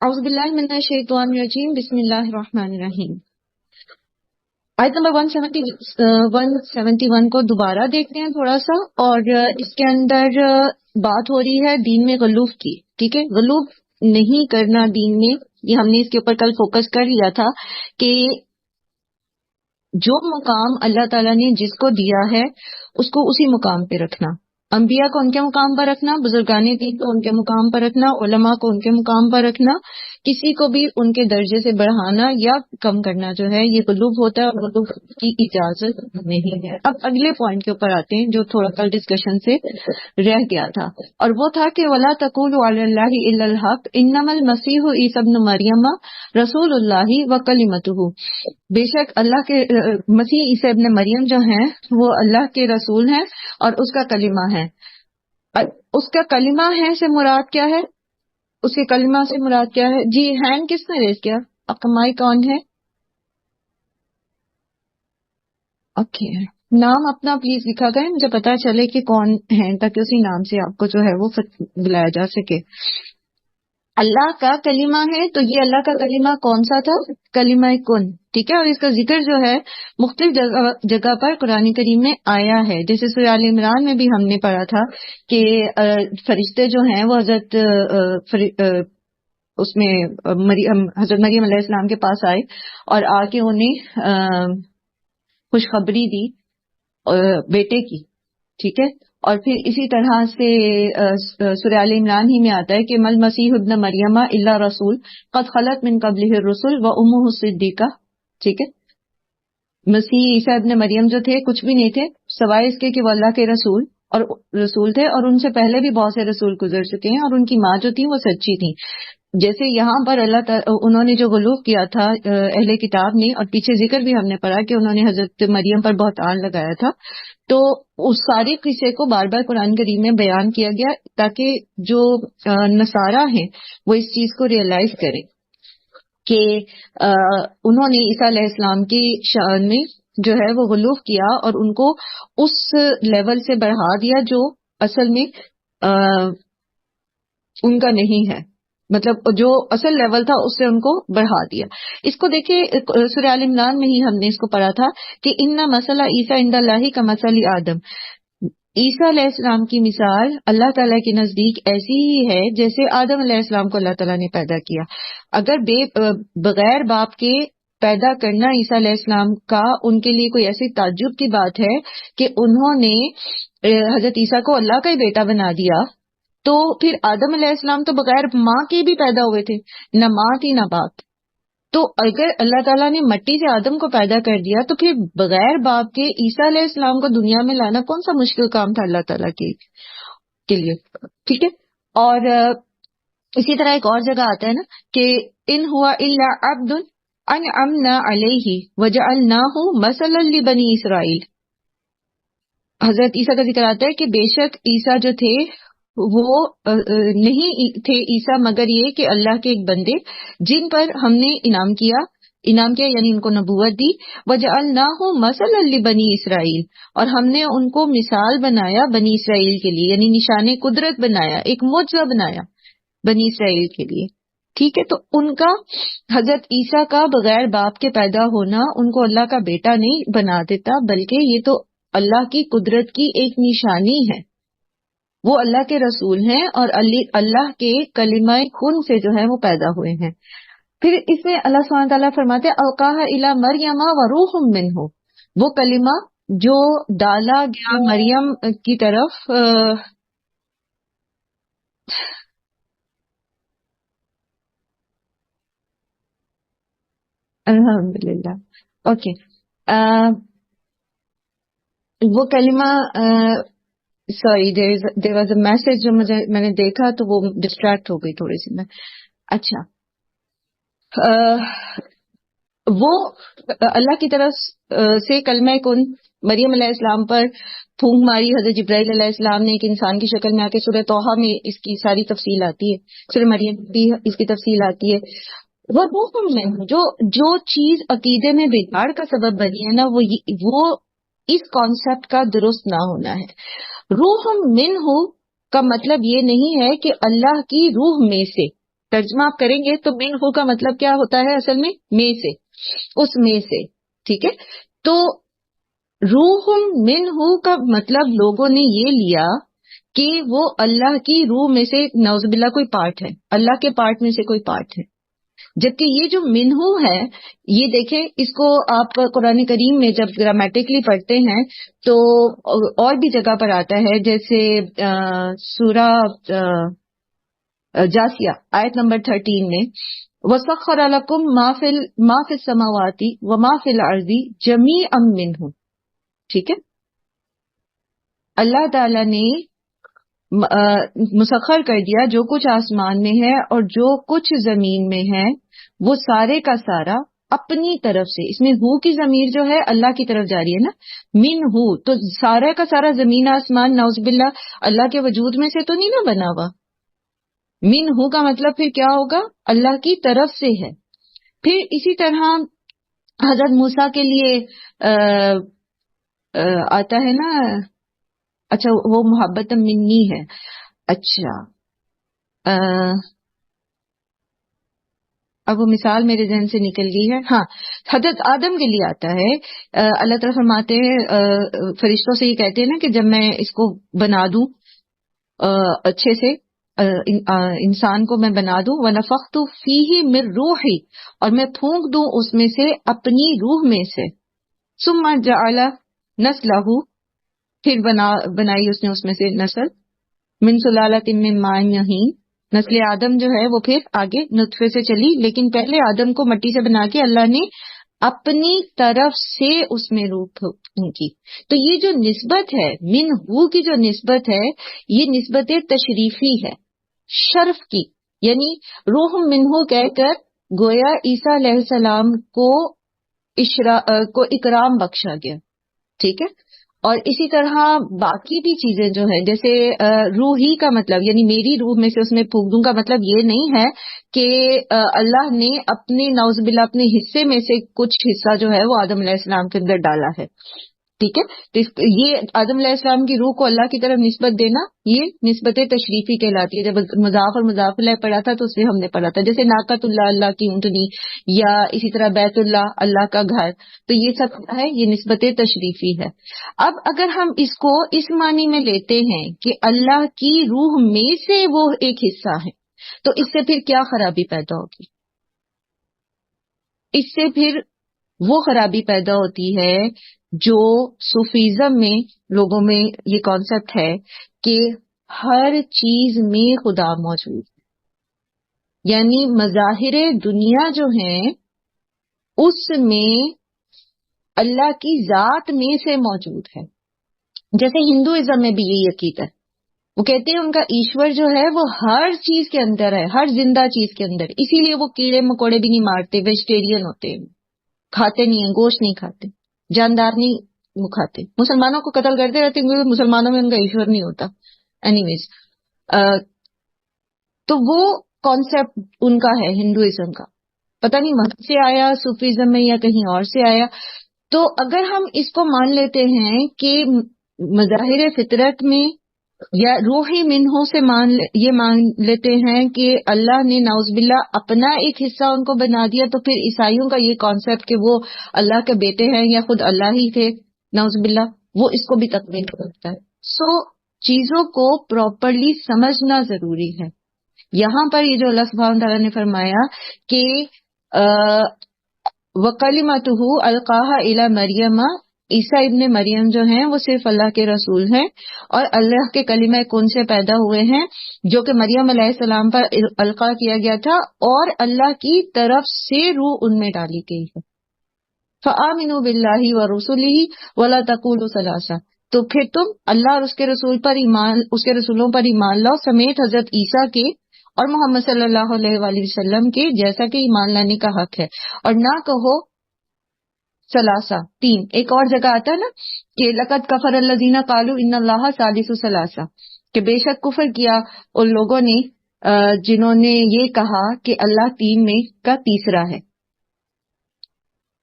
اعوذ باللہ من الشیطان الرجیم، بسم اللہ الرحمن الرحیم۔ آیت نمبر 171 کو دوبارہ دیکھتے ہیں تھوڑا سا، اور اس کے اندر بات ہو رہی ہے دین میں غلوف کی۔ ٹھیک ہے، غلوف نہیں کرنا دین میں، یہ ہم نے اس کے اوپر کل فوکس کر لیا تھا کہ جو مقام اللہ تعالیٰ نے جس کو دیا ہے اس کو اسی مقام پہ رکھنا، انبیاء کو ان کے مقام پر رکھنا، بزرگان دین کو ان کے مقام پر رکھنا، علماء کو ان کے مقام پر رکھنا، کسی کو بھی ان کے درجے سے بڑھانا یا کم کرنا جو ہے یہ غلوب ہوتا ہے، اور غلوب کی اجازت نہیں ہے۔ اب اگلے پوائنٹ کے اوپر آتے ہیں جو تھوڑا کل ڈسکشن سے رہ گیا تھا، اور وہ تھا کہ وَلَا تَقُولُوا عَلَى اللَّهِ إِلَّا الْحَقَّ إِنَّمَا الْمَسِيحُ عِيسَى ابْنُ مَرْيَمَ رسول اللہ وَكَلِمَتُهُ، بے شک اللہ کے مسیح عیسی ابن مریم جو ہیں وہ اللہ کے رسول ہیں اور اس کا کلمہ ہے۔ اس کا کلمہ ہے سے مراد کیا ہے؟ اس کے کلمہ سے مراد کیا ہے؟ جی ہینڈ کس نے ریز کیا؟ آپ کا مائک آن ہے؟ اوکے، نام اپنا پلیز لکھا کریں، مجھے پتا چلے کہ کون ہے، تاکہ اسی نام سے آپ کو جو ہے وہ بلایا جا سکے۔ اللہ کا کلمہ ہے، تو یہ اللہ کا کلمہ کون سا تھا؟ کلمہ کن، ٹھیک ہے، اور اس کا ذکر جو ہے مختلف جگہ پر قرآن کریم میں آیا ہے، جیسے سورہ آل عمران میں بھی ہم نے پڑھا تھا کہ فرشتے جو ہیں وہ اس میں حضرت مریم علیہ السلام کے پاس آئے اور آ کے انہیں خوشخبری دی بیٹے کی، ٹھیک ہے، اور پھر اسی طرح سے سورہ آل عمران ہی میں آتا ہے کہ مل مسیح ابن مریم الا رسول قد خلت من قبلہ الرسل وامہ صدیقہ، ٹھیک ہے، مسیح عیسیٰ ابن مریم جو تھے کچھ بھی نہیں تھے سوائے اس کے کہ وہ اللہ کے رسول تھے، اور ان سے پہلے بھی بہت سے رسول گزر چکے ہیں، اور ان کی ماں جو تھی وہ سچی تھی۔ جیسے یہاں پر انہوں نے جو غلوف کیا تھا اہل کتاب نے، اور پیچھے ذکر بھی ہم نے پڑھا کہ انہوں نے حضرت مریم پر بہتان لگایا تھا، تو اس سارے قصے کو بار بار قرآن کریم میں بیان کیا گیا تاکہ جو نصارہ ہیں وہ اس چیز کو ریئلائز کریں کہ انہوں نے عیسیٰ علیہ السلام کی شان میں جو ہے وہ غلوف کیا اور ان کو اس لیول سے بڑھا دیا جو اصل میں ان کا نہیں ہے، مطلب جو اصل لیول تھا اس سے ان کو بڑھا دیا۔ اس کو دیکھیں سورہ آل عمران میں ہی ہم نے اس کو پڑھا تھا کہ ان مسئلہ عیسیٰ عند اللہ کمثل آدم، عیسیٰ علیہ السلام کی مثال اللہ تعالیٰ کے نزدیک ایسی ہی ہے جیسے آدم علیہ السلام کو اللہ تعالیٰ نے پیدا کیا۔ اگر بغیر باپ کے پیدا کرنا عیسیٰ علیہ السلام کا ان کے لیے کوئی ایسی تعجب کی بات ہے کہ انہوں نے حضرت عیسیٰ کو اللہ کا ہی بیٹا بنا دیا، تو پھر آدم علیہ السلام تو بغیر ماں کے بھی پیدا ہوئے تھے، نہ ماں تھی نہ باپ، تو اگر اللہ تعالیٰ نے مٹی سے آدم کو پیدا کر دیا تو پھر بغیر باپ کے عیسیٰ علیہ السلام کو دنیا میں لانا کون سا مشکل کام تھا اللہ تعالیٰ کے لیے، ٹھیک ہے۔ اور اسی طرح ایک اور جگہ آتا ہے نا کہ ان ہوا الا عبد انعمنا علیہ وجعلناہ مثلا لبنی اسرائیل، حضرت عیسیٰ کا ذکر آتا ہے کہ بے شک عیسیٰ جو تھے وہ نہیں تھے عیسیٰ مگر یہ کہ اللہ کے ایک بندے جن پر ہم نے انعام کیا یعنی ان کو نبوت دی، وجعلناہ مثلا لبنی اسرائیل، اور ہم نے ان کو مثال بنایا بنی اسرائیل کے لیے، یعنی نشان قدرت بنایا، ایک معجزہ بنایا بنی اسرائیل کے لیے، ٹھیک ہے۔ تو ان کا حضرت عیسیٰ کا بغیر باپ کے پیدا ہونا ان کو اللہ کا بیٹا نہیں بنا دیتا، بلکہ یہ تو اللہ کی قدرت کی ایک نشانی ہے، وہ اللہ کے رسول ہیں اور اللہ کے کلمہ کن سے جو ہے وہ پیدا ہوئے ہیں۔ پھر اس میں اللہ سبحانہ تعالیٰ فرماتے القاہ الی مریم وروح منہ، وہ کلمہ جو ڈالا گیا مریم کی طرف الحمدللہ، اوکے، وہ کلمہ sorry there was a message جو میں نے دیکھا تو وہ ڈسٹریکٹ ہو گئی تھوڑی سی میں، اچھا، وہ اللہ کی طرف سے کلمہ کن مریم علیہ السلام پر پھونک ماری حضرت جبرائیل علیہ السلام نے ایک انسان کی شکل میں آ کے، سورہ طٰہٰ میں اس کی ساری تفصیل آتی ہے، سورہ مریم بھی اس کی تفصیل آتی ہے۔ وہ جو چیز عقیدے میں بگاڑ کا سبب بنی ہے نا وہ اس کانسیپٹ کا درست نہ ہونا ہے۔ روح منہ کا مطلب یہ نہیں ہے کہ اللہ کی روح میں سے، ترجمہ آپ کریں گے تو من ہو کا مطلب کیا ہوتا ہے اصل میں سے، اس میں سے، ٹھیک ہے. تو روح من ہو کا مطلب لوگوں نے یہ لیا کہ وہ اللہ کی روح میں سے نعوذ باللہ کوئی پارٹ ہے، اللہ کے پارٹ میں سے کوئی پارٹ ہے. جبکہ یہ جو منہو ہے، یہ دیکھیں اس کو آپ قرآن کریم میں جب گرامیٹکلی پڑھتے ہیں تو اور بھی جگہ پر آتا ہے، جیسے سورہ جاسیہ آیت نمبر 13 میں وَسَخَّرَ لَكُم مَا فِي السَّمَاوَاتِ وَمَا فِي الْأَرْضِ جَمِيعًا مِّنْهُ، ٹھیک ہے. اللہ تعالی نے مسخر کر دیا جو کچھ آسمان میں ہے اور جو کچھ زمین میں ہے، وہ سارے کا سارا اپنی طرف سے. اس میں ہو کی ضمیر جو ہے اللہ کی طرف جاری ہے نا، من ہو، تو سارا کا سارا زمین آسمان نعوذ باللہ اللہ کے وجود میں سے تو نہیں نا بنا ہوا. من ہو کا مطلب پھر کیا ہوگا؟ اللہ کی طرف سے ہے. پھر اسی طرح حضرت موسیٰ کے لیے آتا ہے نا، اچھا وہ محبت منی ہے، اچھا اب وہ مثال میرے ذہن سے نکل گئی ہے. ہاں، حضرت آدم کے لیے آتا ہے، اللہ تعالیٰ فرماتے ہیں فرشتوں سے یہ کہتے ہیں نا کہ جب میں اس کو بنا دوں اچھے سے انسان کو میں بنا دوں، وَنَفَخْتُ فِيهِ مِن رُوحِي، اور میں پھونک دوں اس میں سے اپنی روح میں سے، ثُمَّ جَعَلَ نَسْلَهُ، پھر بنائی اس نے اس میں سے نسل، من سلالۃ من ماء مہین، نسل آدم جو ہے وہ پھر آگے نطفے سے چلی، لیکن پہلے آدم کو مٹی سے بنا کے اللہ نے اپنی طرف سے اس میں روح پھونکی. تو یہ جو نسبت ہے من ہو کی، جو نسبت ہے یہ نسبت تشریفی ہے، شرف کی، یعنی روح منہ کہہ کر گویا عیسیٰ علیہ السلام کو اکرام بخشا گیا، ٹھیک ہے. اور اسی طرح باقی بھی چیزیں جو ہیں، جیسے روحی کا مطلب یعنی میری روح میں سے اس میں پھونک دوں کا مطلب یہ نہیں ہے کہ اللہ نے اپنے نعوذ باللہ اپنے حصے میں سے کچھ حصہ جو ہے وہ آدم علیہ السلام کے اندر ڈالا ہے، ٹھیک ہے. تو یہ آدم علیہ السلام کی روح کو اللہ کی طرف نسبت دینا یہ نسبت تشریفی کہلاتی ہے. جب مضاف اور مضاف الیہ پڑھا تھا تو اس میں ہم نے پڑھا تھا جیسے ناقۃ اللہ اللہ کی اونٹنی، یا اسی طرح بیت اللہ اللہ کا گھر، تو یہ سب ہے یہ نسبت تشریفی ہے. اب اگر ہم اس کو اس معنی میں لیتے ہیں کہ اللہ کی روح میں سے وہ ایک حصہ ہے، تو اس سے پھر کیا خرابی پیدا ہوگی؟ اس سے پھر وہ خرابی پیدا ہوتی ہے جو صوفیزم میں لوگوں میں یہ کانسیپٹ ہے کہ ہر چیز میں خدا موجود ہے، یعنی مظاہر دنیا جو ہیں اس میں اللہ کی ذات میں سے موجود ہے. جیسے ہندوازم میں بھی یہی عقیدہ ہے، وہ کہتے ہیں ان کا ایشور جو ہے وہ ہر چیز کے اندر ہے، ہر زندہ چیز کے اندر، اسی لیے وہ کیڑے مکوڑے بھی نہیں مارتے، ویجیٹیرین ہوتے ہیں، کھاتے نہیں ہیں، گوشت نہیں کھاتے، جاندار نہیں کھاتے. مسلمانوں کو قتل کرتے رہتے ہیں کیونکہ مسلمانوں میں ان کا ایشور نہیں ہوتا. اینی ویز تو وہ کانسیپٹ ان کا ہے ہندوازم کا، پتہ نہیں وہاں سے آیا صوفیزم میں یا کہیں اور سے آیا. تو اگر ہم اس کو مان لیتے ہیں کہ مظاہر فطرت میں یا روحی منہوں سے یہ مان لیتے ہیں کہ اللہ نے نعوذ باللہ اپنا ایک حصہ ان کو بنا دیا، تو پھر عیسائیوں کا یہ کانسیپٹ کہ وہ اللہ کے بیٹے ہیں یا خود اللہ ہی تھے نعوذ باللہ، وہ اس کو بھی تکمیل کرتا ہے. سو چیزوں کو پراپرلی سمجھنا ضروری ہے. یہاں پر یہ جو اللہ سبحانہ تعالیٰ نے فرمایا کہ وَقَلِمَتُهُ أَلْقَاهَا إِلَى مَرْيَمَ، عیسیٰ ابن مریم جو ہیں وہ صرف اللہ کے رسول ہیں اور اللہ کے کلمہ کن سے پیدا ہوئے ہیں جو کہ مریم علیہ السلام پر القا کیا گیا تھا اور اللہ کی طرف سے روح ان میں ڈالی گئی ہے. فَآمِنُوا بِاللَّهِ وَرُسُلِهِ وَلَا تَقُولُوا ثَلَاثَةٌ، تو پھر تم اللہ اور اس کے رسول پر ایمان، اس کے رسولوں پر ایمان لاؤ سمیت حضرت عیسیٰ کے اور محمد صلی اللہ علیہ وآلہ وسلم کے، جیسا کہ ایمان لانے کا حق ہے، اور نہ کہو ثلاثہ تین. ایک اور جگہ آتا ہے نا کہ لقد کفر الذین قالوا ان اللہ ثالث ثلاثہ، کہ بے شک کفر کیا ان لوگوں نے جنہوں نے یہ کہا کہ اللہ تین میں کا تیسرا ہے.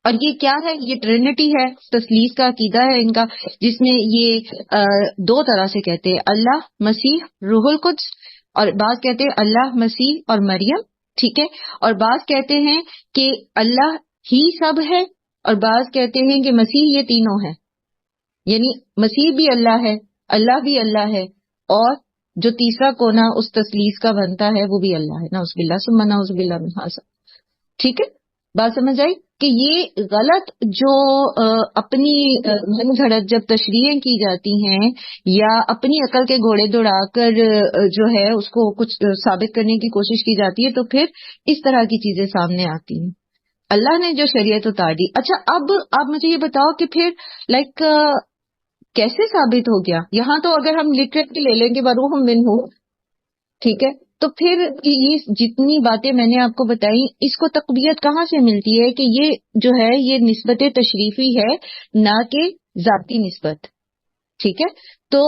اور یہ کیا ہے؟ یہ ٹرینٹی ہے، تثلیث کا عقیدہ ہے ان کا، جس میں یہ دو طرح سے کہتے ہیں، اللہ مسیح روح القدس، اور بعض کہتے ہیں اللہ مسیح اور مریم ٹھیک ہے. اور بعض کہتے ہیں کہ اللہ ہی سب ہے، اور بعض کہتے ہیں کہ مسیح یہ تینوں ہے، یعنی مسیح بھی اللہ بھی اللہ ہے، اور جو تیسرا کونا اس تثلیث کا بنتا ہے وہ بھی اللہ ہے. نعوذ باللہ ثم نعوذ باللہ من ھذا. ٹھیک ہے، بات سمجھ آئی کہ یہ غلط جو اپنی من گھڑت جب تشریحیں کی جاتی ہیں یا اپنی عقل کے گھوڑے دوڑا کر جو ہے اس کو کچھ ثابت کرنے کی کوشش کی جاتی ہے، تو پھر اس طرح کی چیزیں سامنے آتی ہیں. اللہ نے جو شریعت اتار دی. اچھا اب آپ مجھے یہ بتاؤ کہ پھر لائک کیسے ثابت ہو گیا؟ یہاں تو اگر ہم لٹریٹلی لے لیں گے بروح منہ، ٹھیک ہے، تو پھر یہ جتنی باتیں میں نے آپ کو بتائی اس کو تقویت کہاں سے ملتی ہے کہ یہ جو ہے یہ نسبت تشریفی ہے نہ کہ ذاتی نسبت. ٹھیک ہے، تو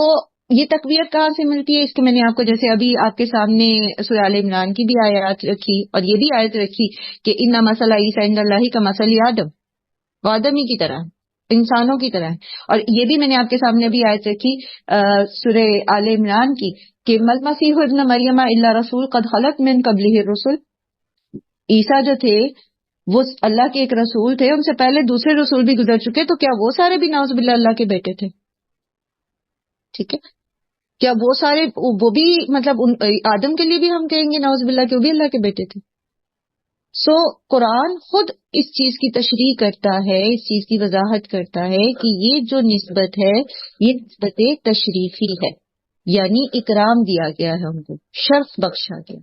یہ تقویت کہاں سے ملتی ہے؟ اس کے میں نے آپ کو جیسے ابھی آپ کے سامنے سورہ آل عمران کی بھی آیات رکھی اور یہ بھی آیت رکھی کہ ان مثل عیسی عند اللہ کمثل آدم، وہ آدمی کی طرح انسانوں کی طرح ہے. اور یہ بھی میں نے آپ کے سامنے بھی آیت رکھی سورہ آل عمران کی کہ مل مسیح ابن مریم الا رسول قد خلت من قبلہ الرسل. عیسیٰ جو تھے وہ اللہ کے ایک رسول تھے، ان سے پہلے دوسرے رسول بھی گزر چکے، تو کیا وہ سارے بھی نعوذ باللہ اللہ کے بیٹے تھے؟ ٹھیک ہے، کیا وہ سارے وہ بھی مطلب آدم کے لیے بھی ہم کہیں گے نعوذ باللہ کہ وہ بھی اللہ کے بیٹے تھے؟ سو قرآن خود اس چیز کی تشریح کرتا ہے، اس چیز کی وضاحت کرتا ہے کہ یہ جو نسبت ہے یہ نسبت تشریفی ہے، یعنی اکرام دیا گیا ہے، ان کو شرف بخشا گیا.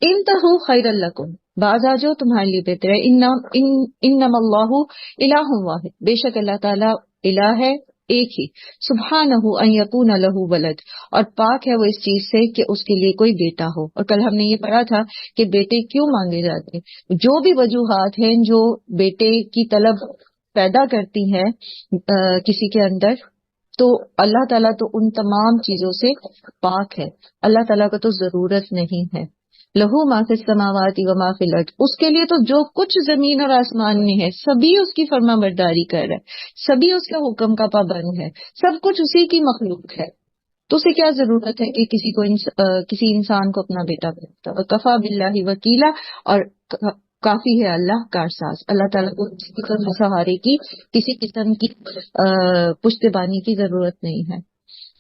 انتہو خیر لکم، باز آ جاؤ تمہارے لیے بہتر ہے. انما اللہ الہ واحد، بے شک اللہ تعالیٰ الہ ہے ایک ہی. سبحانہ ان یکون لہ ولد، اور پاک ہے وہ اس چیز سے کہ اس کے لیے کوئی بیٹا ہو. اور کل ہم نے یہ پڑھا تھا کہ بیٹے کیوں مانگے جاتے ہیں. جو بھی وجوہات ہیں جو بیٹے کی طلب پیدا کرتی ہیں کسی کے اندر، تو اللہ تعالیٰ تو ان تمام چیزوں سے پاک ہے. اللہ تعالیٰ کو تو ضرورت نہیں ہے. لہو ما فی السماوات و ما فی الارض، اس کے لیے تو جو کچھ زمین اور آسمان میں ہے سبھی اس کی فرما برداری کر رہا ہے، سبھی اس کے حکم کا پابند ہے، سب کچھ اسی کی مخلوق ہے. تو اسے کیا ضرورت ہے کہ کسی انسان کو اپنا بیٹا بنتا؟ وکفی باللہ وکیلا، اور کافی ہے اللہ کارساز. اللہ تعالیٰ کو کسی قسم سہارے کی، کسی قسم کی پشتبانی کی ضرورت نہیں ہے.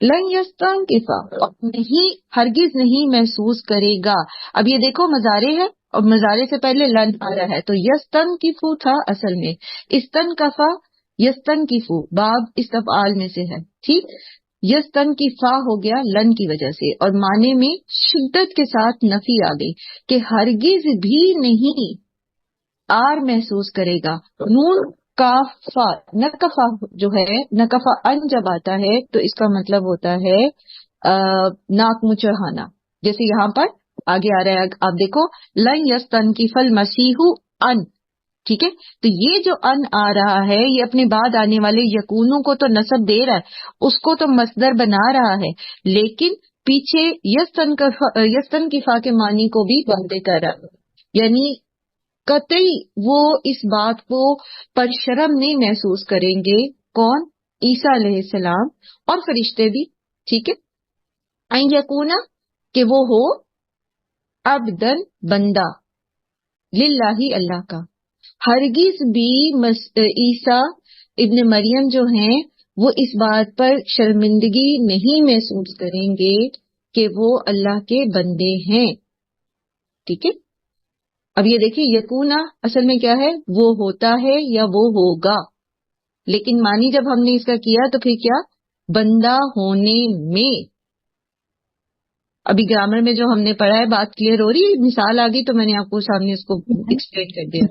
لن یستنکفا، نہیں ہرگز نہیں محسوس کرے گا. اب یہ دیکھو مضارع ہے اور مضارع سے پہلے لن آ رہا ہے، تو یستنکفو تھا اصل میں، استنکفا یستنکفو باب استفعال میں سے ہے. ٹھیک، یستنکفا ہو گیا لن کی وجہ سے، اور معنی میں شدت کے ساتھ نفی آ گئی کہ ہرگز بھی نہیں آر محسوس کرے گا. نون کافا، نکفا جو ہے، نکفا ان جب آتا ہے تو اس کا مطلب ہوتا ہے ناک منہ چڑھانا. جیسے یہاں پر آگے آ رہا ہے، آپ دیکھو لن یستنکف المسیح ان. ٹھیک ہے، تو یہ جو ان آ رہا ہے یہ اپنے بعد آنے والے یکونوں کو تو نسب دے رہا ہے، اس کو تو مصدر بنا رہا ہے، لیکن پیچھے یستنکفا کے معنی کو بھی واضح کر رہا ہے. یعنی قطعی وہ اس بات کو پرشرم نہیں محسوس کریں گے. کون؟ عیسیٰ علیہ السلام اور فرشتے بھی. ٹھیک ہے، این یکونا کہ وہ ہو عبدن بندہ، للہ اللہ کا. ہرگز بھی عیسیٰ ابن مریم جو ہیں وہ اس بات پر شرمندگی نہیں محسوس کریں گے کہ وہ اللہ کے بندے ہیں. ٹھیک ہے، اب یہ دیکھیے یکونا اصل میں کیا ہے؟ وہ ہوتا ہے یا وہ ہوگا، لیکن معنی جب ہم نے اس کا کیا تو پھر کیا؟ بندہ ہونے میں. ابھی گرامر میں جو ہم نے پڑھا ہے بات کلیئر ہو رہی ہے؟ مثال آ گئی تو میں نے آپ کو سامنے اس کو ایکسپلین کر دیا.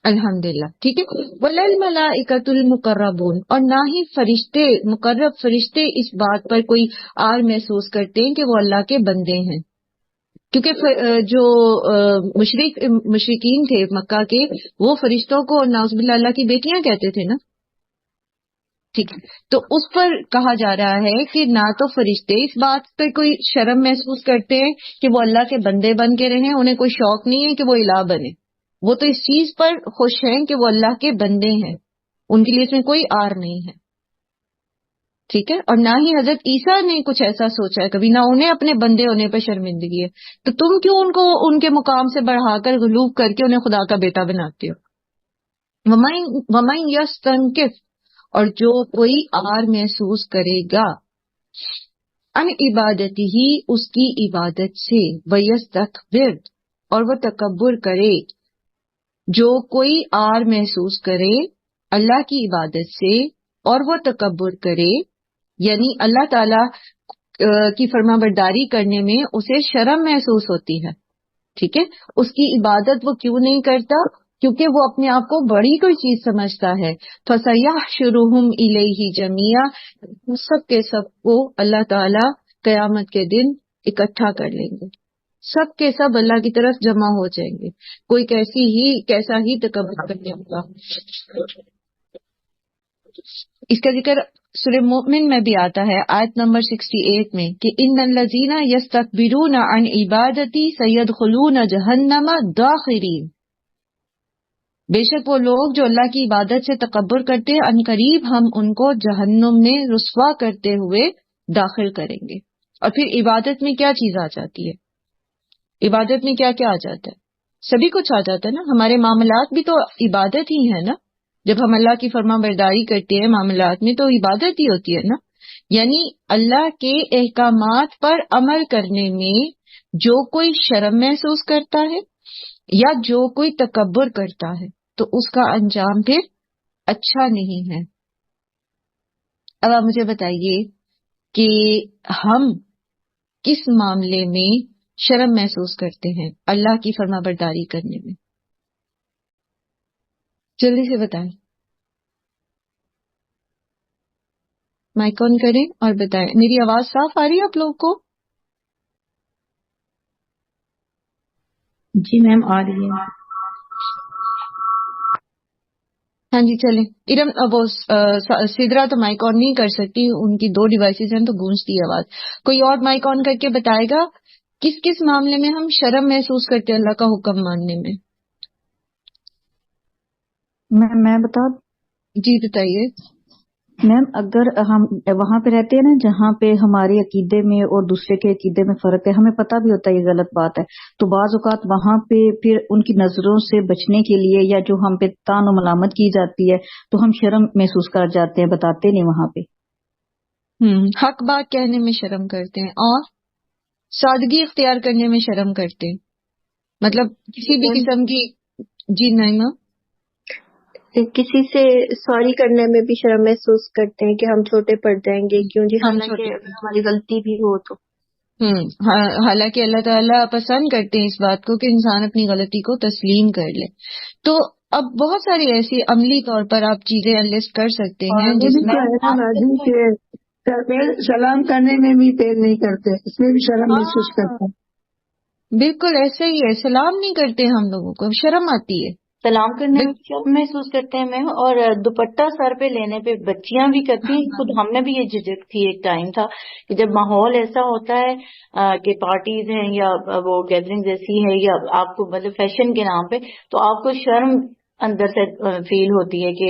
الحمدللہ. ٹھیک ہے، وَلَلْمَلَائِكَةُ الْمُقَرَّبُونَ، اور نہ ہی فرشتے مقرب فرشتے اس بات پر کوئی آر محسوس کرتے ہیں کہ وہ اللہ کے بندے ہیں. کیونکہ جو مشرکین تھے مکہ کے، وہ فرشتوں کو نعوذ باللہ اللہ کی بیٹیاں کہتے تھے نا. ٹھیک ہے، تو اس پر کہا جا رہا ہے کہ نہ تو فرشتے اس بات پہ کوئی شرم محسوس کرتے ہیں کہ وہ اللہ کے بندے بن کے رہیں، انہیں کوئی شوق نہیں ہے کہ وہ الہ بنے. وہ تو اس چیز پر خوش ہیں کہ وہ اللہ کے بندے ہیں، ان کے لیے اس میں کوئی آر نہیں ہے. ٹھیک ہے، اور نہ ہی حضرت عیسیٰ نے کچھ ایسا سوچا ہے کبھی، نہ انہیں اپنے بندے ہونے پہ شرمندگی ہے. تو تم کیوں ان کو ان کے مقام سے بڑھا کر غلوب کر کے انہیں خدا کا بیٹا بناتے ہو؟ وَمَن يَسْتَنْكِفْ، اور جو کوئی آر محسوس کرے گا، ان عبادتی ہی، اس کی عبادت سے، وَيَسْتَكْبِرْ، اور وہ تکبر کرے. جو کوئی آر محسوس کرے اللہ کی عبادت سے اور وہ تکبر کرے، یعنی اللہ تعالی کی فرما برداری کرنے میں اسے شرم محسوس ہوتی ہے. ٹھیک ہے، اس کی عبادت وہ کیوں نہیں کرتا؟ کیونکہ وہ اپنے آپ کو بڑی کوئی چیز سمجھتا ہے. فَسَيَحْشُرُهُمْ إِلَيْهِ جَمِيعًا، سب کے سب کو اللہ تعالی قیامت کے دن اکٹھا کر لیں گے. سب کے سب اللہ کی طرف جمع ہو جائیں گے. کوئی کیسا ہی تکبر کرنے ہوگا. اس کا ذکر سورہ مومن میں بھی آتا ہے، آیت نمبر 68 میں، کہ ان الذین یستکبرون عن عبادتی سیدخلون جہنم داخرین. بے شک وہ لوگ جو اللہ کی عبادت سے تکبر کرتے ہیں، ان قریب ہم ان کو جہنم میں رسوا کرتے ہوئے داخل کریں گے. اور پھر عبادت میں کیا چیز آ جاتی ہے؟ عبادت میں کیا کیا آ جاتا ہے؟ سبھی کچھ آ جاتا ہے نا. ہمارے معاملات بھی تو عبادت ہی ہے نا. جب ہم اللہ کی فرما برداری کرتے ہیں معاملات میں تو عبادت ہی ہوتی ہے نا. یعنی اللہ کے احکامات پر عمل کرنے میں جو کوئی شرم محسوس کرتا ہے یا جو کوئی تکبر کرتا ہے تو اس کا انجام پھر اچھا نہیں ہے. اب آپ مجھے بتائیے کہ ہم کس معاملے میں شرم محسوس کرتے ہیں اللہ کی فرما برداری کرنے میں؟ جلدی سے بتائیں، مائک آن کریں اور بتائیں. میری آواز صاف آ رہی ہے آپ لوگوں کو؟ جی میم آ رہی ہے. ہاں جی چلیں. ارم وہ سدرا تو مائک آن نہیں کر سکتی، ان کی 2 ڈیوائسز ہیں تو گونجتی ہے آواز. کوئی اور مائک آن کر کے بتائے گا کس کس معاملے میں ہم شرم محسوس کرتے ہیں اللہ کا حکم ماننے میں؟ میں بتا. جی بتائیے. میم اگر ہم وہاں پہ رہتے ہیں نا جہاں پہ ہمارے عقیدے میں اور دوسرے کے عقیدے میں فرق ہے، ہمیں پتہ بھی ہوتا ہے یہ غلط بات ہے، تو بعض اوقات وہاں پہ پھر ان کی نظروں سے بچنے کے لیے یا جو ہم پہ تان و ملامت کی جاتی ہے تو ہم شرم محسوس کر جاتے ہیں، بتاتے نہیں وہاں پہ. حق بات کہنے میں شرم کرتے ہیں اور سادگی اختیار کرنے میں شرم کرتے ہیں. مطلب کسی بھی قسم کی. جی نہیں، کسی سے سوری کرنے میں بھی شرم محسوس کرتے ہیں کہ ہم چھوٹے پڑ جائیں گے کیوں جی، ہم حالانکہ چھوٹے. اگر ہماری غلطی بھی ہو تو. حالانکہ اللہ تعالیٰ پسند کرتے ہیں اس بات کو کہ انسان اپنی غلطی کو تسلیم کر لے. تو اب بہت ساری ایسی عملی طور پر آپ چیزیں لسٹ کر سکتے ہیں جس میں سلام کرنے میں بھی پیر نہیں کرتے، اس میں بھی شرم محسوس کرتے ہیں. بالکل ایسے ہی ہے. سلام نہیں کرتے ہم لوگوں کو شرم آتی ہے. سلام کرنے میں شرم محسوس کرتے ہیں میم، اور دوپٹہ سر پہ لینے پہ بچیاں بھی کرتی ہیں. خود ہم میں بھی یہ جھجک تھی. ایک ٹائم تھا کہ جب ماحول ایسا ہوتا ہے کہ پارٹیز ہیں یا وہ گیدرنگ ایسی ہے یا آپ کو مطلب فیشن کے نام پہ، تو آپ کو شرم اندر سے فیل ہوتی ہے کہ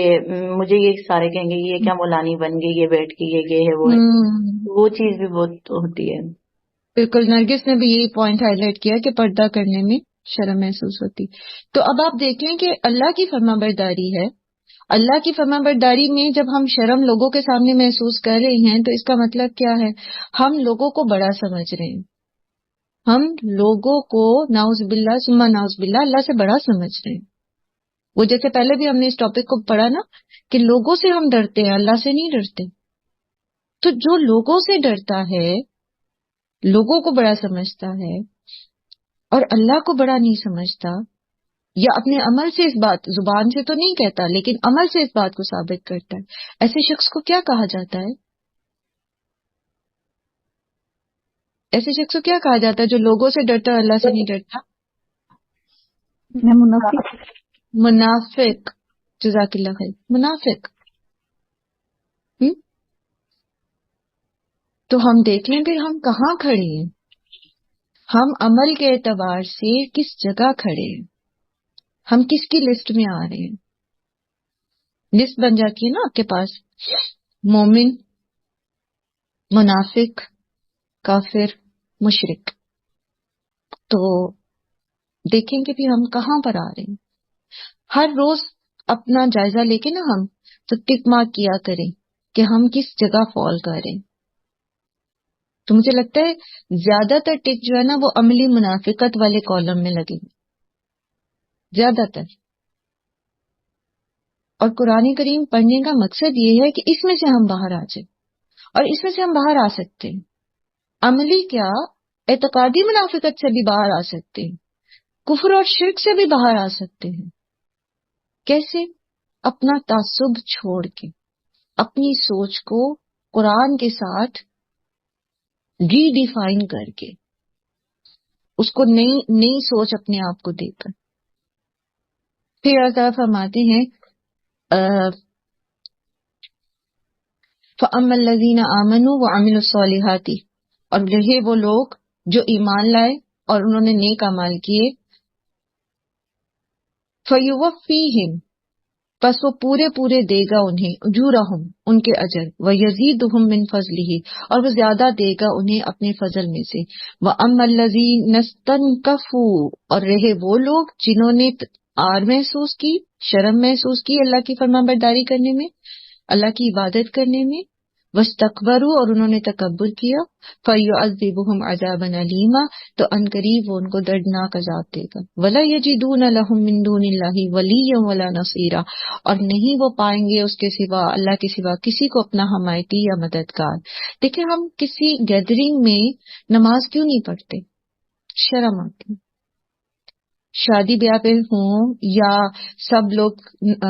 مجھے یہ سارے کہیں گے یہ کیا مولانی بن گئی، یہ بیٹھ کے یہ ہے وہ ہے. وہ چیز بھی بہت ہوتی ہے. بالکل. نرگس نے بھی یہی پوائنٹ ہائی لائٹ کیا کہ پردہ کرنے میں شرم محسوس ہوتی. تو اب آپ دیکھیں کہ اللہ کی فرما برداری ہے. اللہ کی فرما برداری میں جب ہم شرم لوگوں کے سامنے محسوس کر رہے ہیں تو اس کا مطلب کیا ہے؟ ہم لوگوں کو بڑا سمجھ رہے ہیں. ہم لوگوں کو نعوذ باللہ ثم نعوذ باللہ اللہ سے بڑا سمجھ رہے ہیں. وہ جیسے پہلے بھی ہم نے اس ٹاپک کو پڑھا نا کہ لوگوں سے ہم ڈرتے ہیں، اللہ سے نہیں ڈرتے. تو جو لوگوں سے ڈرتا ہے، لوگوں کو بڑا سمجھتا ہے اور اللہ کو بڑا نہیں سمجھتا، یا اپنے عمل سے اس بات، زبان سے تو نہیں کہتا لیکن عمل سے اس بات کو ثابت کرتا ہے، ایسے شخص کو کیا کہا جاتا ہے؟ ایسے شخص کو کیا کہا جاتا ہے جو لوگوں سے ڈرتا ہے اللہ سے نہیں ڈرتا؟ منافق. جزاک اللہ خیر. منافق. تو ہم دیکھیں پھر ہم کہاں کھڑے ہیں، ہم عمل کے اعتبار سے کس جگہ کھڑے ہیں، ہم کس کی لسٹ میں آ رہے ہیں. لسٹ بن جاتی ہے نا آپ کے پاس، مومن، منافق، کافر، مشرک. تو دیکھیں کہ بھی ہم کہاں پر آ رہے ہیں. ہر روز اپنا جائزہ لے کے نا ہم تو ٹک مارک کیا کریں کہ ہم کس جگہ فال کر رہے ہیں. تو مجھے لگتا ہے زیادہ تر ٹک جو ہے نا وہ عملی منافقت والے کالم میں لگیں گے زیادہ تر. اور قرآن کریم پڑھنے کا مقصد یہ ہے کہ اس میں سے ہم باہر آ جائیں، اور اس میں سے ہم باہر آ سکتے ہیں. عملی کیا، اعتقادی منافقت سے بھی باہر آ سکتے ہیں، کفر اور شرک سے بھی باہر آ سکتے ہیں. کیسے؟ اپنا تعصب چھوڑ کے، اپنی سوچ کو قرآن کے ساتھ ری ڈیفائن کر کے، اس کو نئی سوچ اپنے آپ کو دے کر. پھر اللہ تعالیٰ فرماتے ہیں فَأَمَّا الَّذِينَ آمَنُوا وَعَمِلُوا الصَّالِحَاتِ، اور رہے وہ لوگ جو ایمان لائے اور انہوں نے نیک اعمال کیے، فَيُوَفِّيهِمْ، پس وہ پورے دے گا انہیں، اجورہم، ان کے اجر، وَيَزِيدُهُم مِّن فَضْلِهِ، اور وہ زیادہ دے گا انہیں اپنے فضل میں سے. وَأَمَّا الَّذِينَ اسْتَنكَفُوا، اور رہے وہ لوگ جنہوں نے آر محسوس کی، شرم محسوس کی اللہ کی فرمانبرداری کرنے میں، اللہ کی عبادت کرنے میں، واستکبروا، اور انہوں نے تکبر کیا، فَيُعَذِّبُهُمْ عَذَابًا أَلِيمًا، تو عنقریب وہ ان کو دردناک عذاب دے گا. وَلَا يَجِدُونَ لَهُم مِّن دُونِ اللَّهِ وَلِيًّا وَلَا نَصِيرًا، اور نہیں وہ پائیں گے اس کے سوا، اللہ کے سوا کسی کو اپنا حمایتی یا مددگار. دیکھیں ہم کسی گیدرنگ میں نماز کیوں نہیں پڑھتے؟ شرم آتی. شادی بیاہ پہ ہوں یا سب لوگ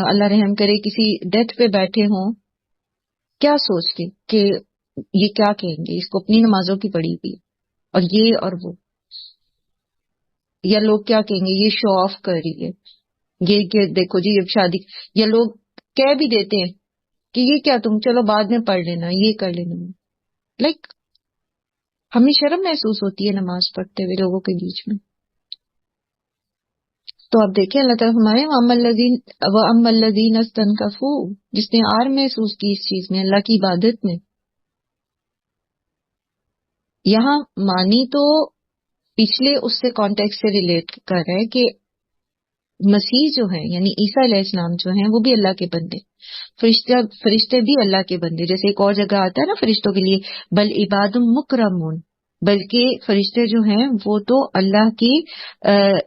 اللہ رحم کرے کسی ڈیتھ پہ بیٹھے ہوں، کیا سوچ کے کہ یہ کیا کہیں گے، اس کو اپنی نمازوں کی پڑی ہوئی اور یہ اور وہ، یا لوگ کیا کہیں گے یہ شو آف کر رہی ہے، یہ دیکھو جی اب شادی، یا لوگ کہہ بھی دیتے ہیں کہ یہ کیا تم چلو بعد میں پڑھ لینا، یہ کر لینا. لائک ہمیں شرم محسوس ہوتی ہے نماز پڑھتے ہوئے لوگوں کے بیچ میں. تو آپ دیکھیں اللہ تعالیٰ ہمارے وَأَمَّا الَّذِينَ اسْتَنكَفُوا، جس نے آر محسوس کی اس چیز میں، اللہ کی عبادت میں. یہاں مانی تو پچھلے اس سے کانٹیکس سے ریلیٹ کر رہا ہے کہ مسیح جو ہیں یعنی عیسیٰ علیہ السلام جو ہیں وہ بھی اللہ کے بندے، فرشتے بھی اللہ کے بندے. جیسے ایک اور جگہ آتا ہے نا فرشتوں کے لیے بل عباد مکرمون، بلکہ فرشتے جو ہیں وہ تو اللہ کی